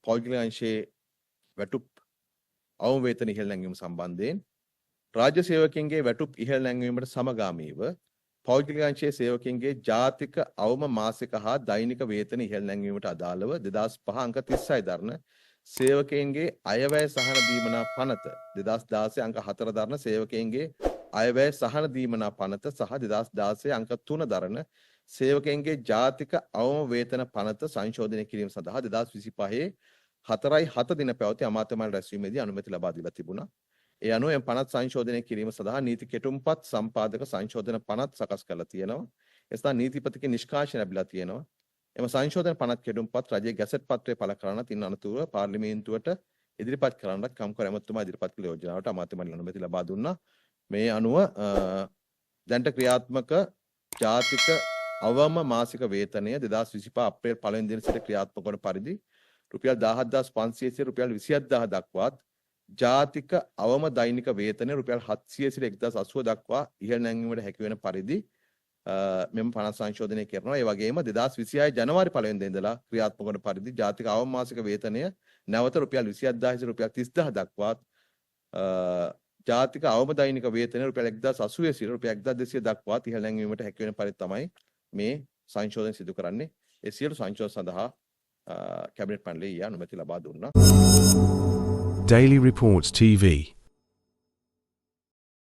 පෞද්ගලික අංශයේ වැටුප් අවම වේතන ඉහළ නැංවීම සම්බන්ධයෙන් රාජ්‍ය සේවකයන්ගේ වැටුප් ඉහළ නැංවීමට සමගාමීව පෞද්ගලික අංශයේ සේවකයන්ගේ ජාතික අවම මාසික හා දෛනික වේතන ඉහළ නැංවීමට අදාළව 2005 අංක 36 දරන සේවකයන්ගේ අයවැය සහන දීමනා පනත 2016 අංක 4 දරන සේවකයන්ගේ අයවැය සහන දීමනා පනත සහ 2016 අංක 3 දරන සේවකයන්ගේ ජාතික අවම වේතන පනත සංශෝධනය කිරීම සඳහා 2025 4/7 දින පැවති අමාත්‍ය මණ්ඩල රැස්වීමේදී අනුමැති ලබා දීලා තිබුණා. ඒ අනුව එම පනත් සංශෝධනය කිරීම සඳහා නීති කෙටුම්පත් සම්පාදක සංශෝධන පනත් සකස් කරලා තියෙනවා. එසඳ නීතිපතිගේ නිෂ්කාශන ලැබිලා තියෙනවා. එම සංශෝධන පනත් කෙටුම්පත් රජයේ ගැසට් පත්‍රය පළ කරන තින් අනතුරුව පාර්ලිමේන්තුවට ඉදිරිපත් කරන්නට කම්කරු ඇමතුමා ඉදිරිපත් කළ යෝජනාවට අමාත්‍ය මණ්ඩල අනුමැති ලබා දුන්නා. මේ අනුව දැන්ට ක්‍රියාත්මක ජාතික අවම මාසික වේතනය 2025 අප්‍රේල් 1 වෙනි දින සිට ක්‍රියාත්මක වන පරිදි රුපියල් 17500 සිට රුපියල් 27000 දක්වාත් ජාතික අවම දෛනික වේතනය රුපියල් 700 සිට 1080 දක්වා ඉහළ නැංවීමට හැකි වෙන පරිදි මෙම පනත් සංශෝධනය කරනවා. ඒ වගේම 2026 ජනවාරි 1 වෙනිදා ඉඳලා ක්‍රියාත්මක වන පරිදි ජාතික අවම මාසික වේතනය නැවත රුපියල් 27000 සිට රුපියල් 30000 දක්වාත් ජාතික අවම දෛනික වේතනය රුපියල් 1080 සිට රුපියල් 1200 දක්වාත් ඉහළ නැංවීමට හැකි වෙන පරිදි තමයි මේ සංශෝධන සිදු කරන්නේ. ඒ සියලු සංශෝධන සඳහා කැබිනට් මණ්ඩලය අනුමැති ලබා දුන්නා. Daily Reports TV